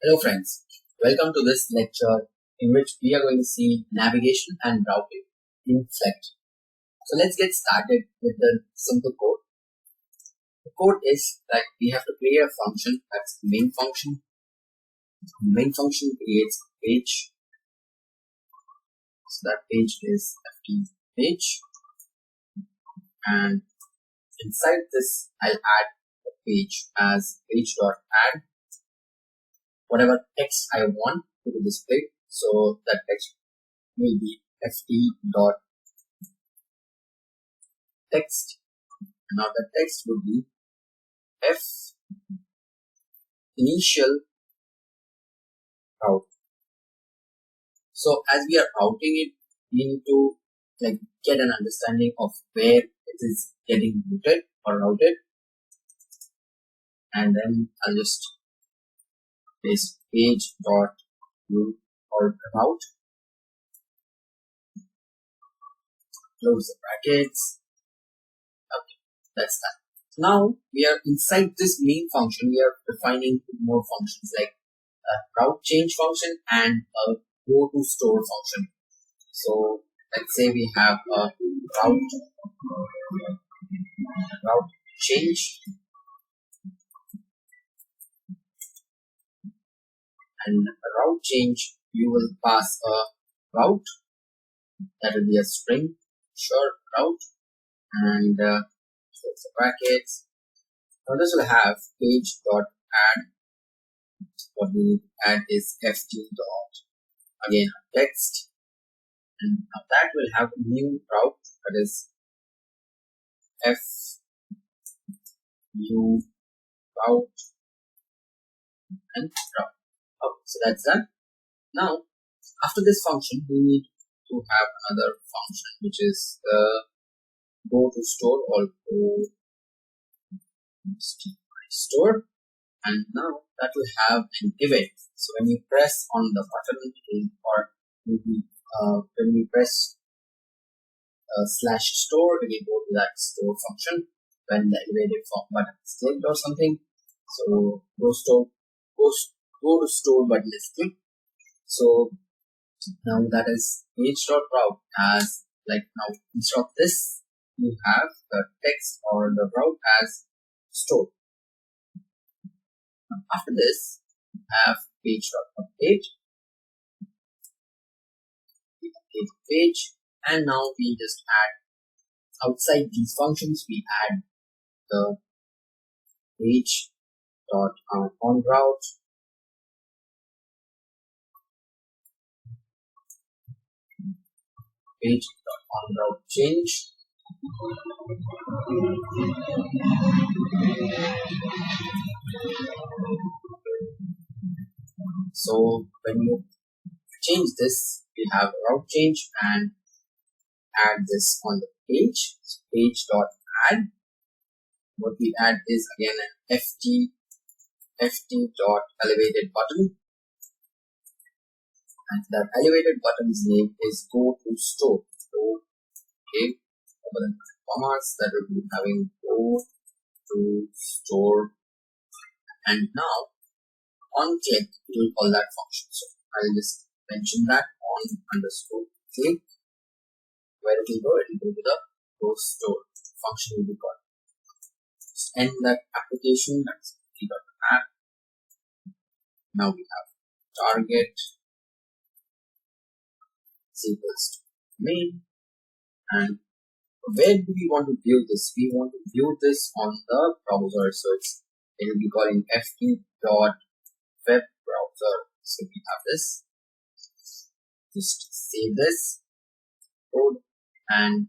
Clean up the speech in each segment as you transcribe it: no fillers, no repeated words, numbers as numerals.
Hello friends, welcome to this lecture in which we are going to see navigation and routing in Flet. So let's get started with the simple code. The code is that we have to create a function, that's the main function. The main function creates a page. So that page is ft page, and inside this I'll add a page as page.add whatever text I want to be displayed. So that text will be ft.text. Now the text will be f initial route. So as we are routing it, we need to get an understanding of where it is getting routed or routed, and then I'll just paste page.route or route, close the brackets. Okay, that's that. Now we are inside this main function. We are defining more functions like a route change function and a go to store function. So let's say we have a route change, and a route change you will pass a route that will be a string short route, and close the brackets. Now this will have page.add. What we need to add is ft. Text, and now that will have a new route, that is fu route and route. Okay, so that's done. Now after this function we need to have another function which is go to store or go store, and now that will have an event. So when you press on the button, or maybe when you press /store, it will go to that store function when the elevated button is clicked or something. So go to store button is clicked. So now that is page.route as now instead of this you have the text or the route as store. After this have page.update page, and now we just add outside these functions, we add the page.onRoute page.onRoute change. So when you change this, we have a route change and add this on the page. So page.add. What we add is again an ft.elevated button, and that elevated button's name is go to store. Okay, over the commas, that will be having go to store, and now on click it will call that function. So I'll just mention that on underscore click, where it will go to the go store function will be called. Just end that application, that's ft.app. Now we have target is equals to main, and where do we want to view this? We want to view this on the browser, so it will be calling ft.webbrowser. So we have this. Just save this code and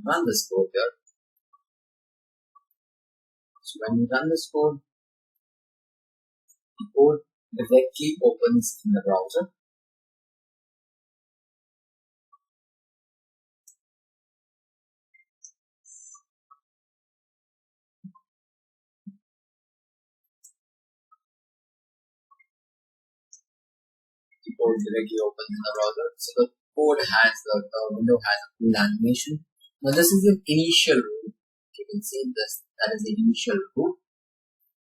run this code here. So when you run this code, the code directly opens in the browser. The code directly opens in the browser. So the code has the window has a cool animation. Now this is the initial root. You can see this. That is the initial root,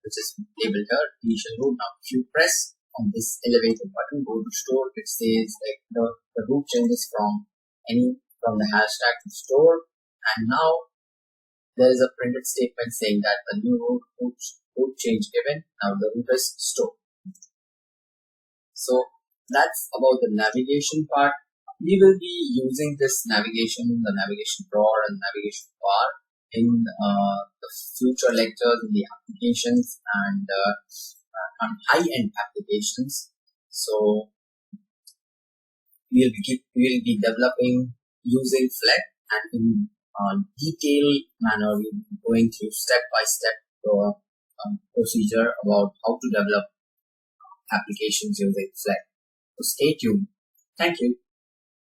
which is labeled here, initial root. Now if you press on this elevator button, go to store, it says like the root changes from the hashtag to store, and now there is a printed statement saying that the new root change given, now the root is stored. So that's about the navigation part. We will be using this navigation, the navigation drawer and navigation bar in the future lectures in the applications and on high-end applications. So we'll be developing using Flet, and in detailed manner we'll be going through step-by-step procedure about how to develop applications using Flet. So stay tuned. Thank you.